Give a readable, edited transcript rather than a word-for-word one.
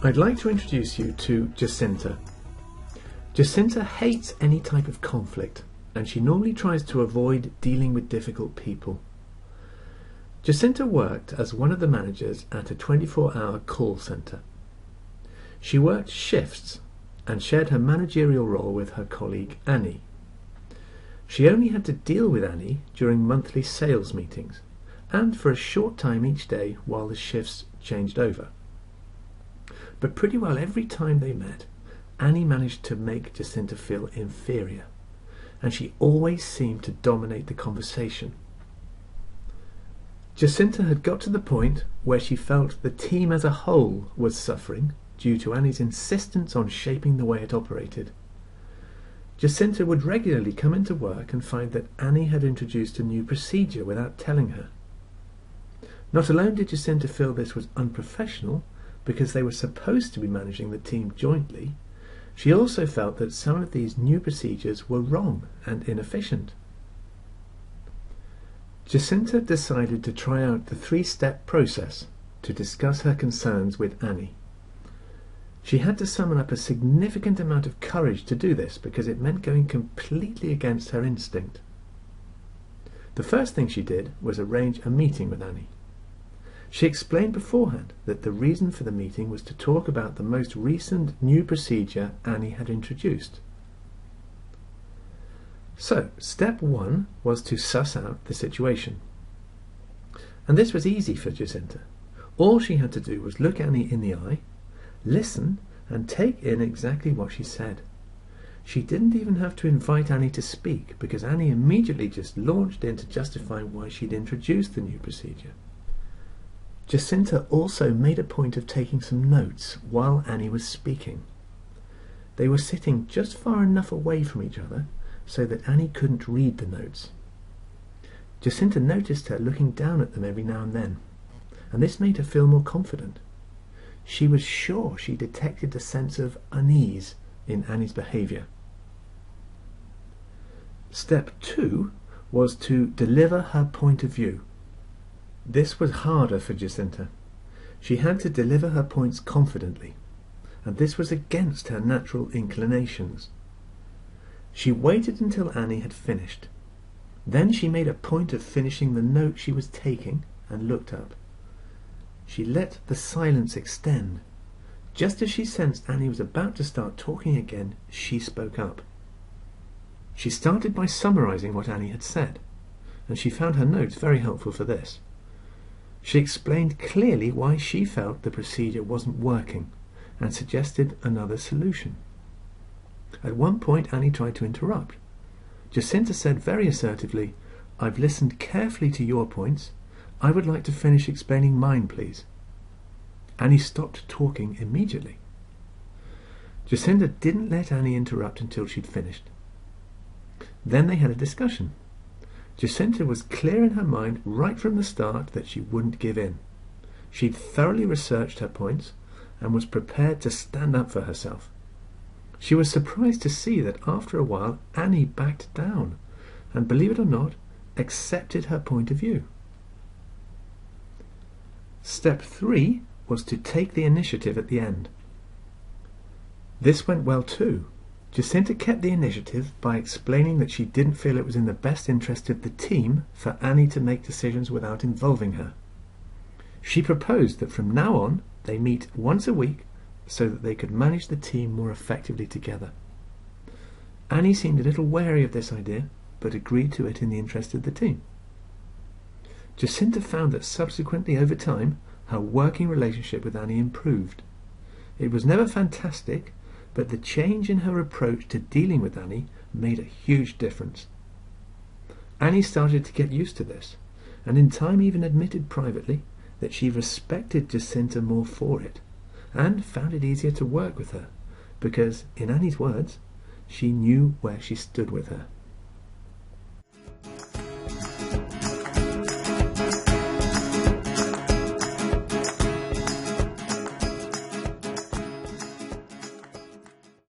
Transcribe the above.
I'd like to introduce you to Jacinta. Jacinta hates any type of conflict, and she normally tries to avoid dealing with difficult people. Jacinta worked as one of the managers at a 24-hour call centre. She worked shifts and shared her managerial role with her colleague Annie. She only had to deal with Annie during monthly sales meetings and for a short time each day while the shifts changed over. But pretty well every time they met, Annie managed to make Jacinta feel inferior, and she always seemed to dominate the conversation. Jacinta had got to the point where she felt the team as a whole was suffering due to Annie's insistence on shaping the way it operated. Jacinta would regularly come into work and find that Annie had introduced a new procedure without telling her. Not alone did Jacinta feel this was unprofessional, because they were supposed to be managing the team jointly, she also felt that some of these new procedures were wrong and inefficient. Jacinta decided to try out the 3-step process to discuss her concerns with Annie. She had to summon up a significant amount of courage to do this because it meant going completely against her instinct. The first thing she did was arrange a meeting with Annie. She explained beforehand that the reason for the meeting was to talk about the most recent new procedure Annie had introduced. So, step 1 was to suss out the situation. And this was easy for Jacinta. All she had to do was look Annie in the eye, listen, and take in exactly what she said. She didn't even have to invite Annie to speak, because Annie immediately just launched into justifying why she'd introduced the new procedure. Jacinta also made a point of taking some notes while Annie was speaking. They were sitting just far enough away from each other so that Annie couldn't read the notes. Jacinta noticed her looking down at them every now and then, and this made her feel more confident. She was sure she detected a sense of unease in Annie's behaviour. Step 2 was to deliver her point of view. This was harder for Jacinta. She had to deliver her points confidently, and this was against her natural inclinations. She waited until Annie had finished. Then she made a point of finishing the note she was taking and looked up. She let the silence extend. Just as she sensed Annie was about to start talking again, she spoke up. She started by summarizing what Annie had said, and she found her notes very helpful for this. She explained clearly why she felt the procedure wasn't working and suggested another solution. At one point, Annie tried to interrupt. Jacinta said very assertively, "I've listened carefully to your points. I would like to finish explaining mine, please." Annie stopped talking immediately. Jacinta didn't let Annie interrupt until she'd finished. Then they had a discussion. Jacinta was clear in her mind right from the start that she wouldn't give in. She'd thoroughly researched her points and was prepared to stand up for herself. She was surprised to see that after a while Annie backed down and, believe it or not, accepted her point of view. Step 3 was to take the initiative at the end. This went well too. Jacinta kept the initiative by explaining that she didn't feel it was in the best interest of the team for Annie to make decisions without involving her. She proposed that from now on they meet once a week so that they could manage the team more effectively together. Annie seemed a little wary of this idea, but agreed to it in the interest of the team. Jacinta found that subsequently, over time, her working relationship with Annie improved. It was never fantastic, but the change in her approach to dealing with Annie made a huge difference. Annie started to get used to this, and in time even admitted privately that she respected Jacinta more for it, and found it easier to work with her, because, in Annie's words, she knew where she stood with her.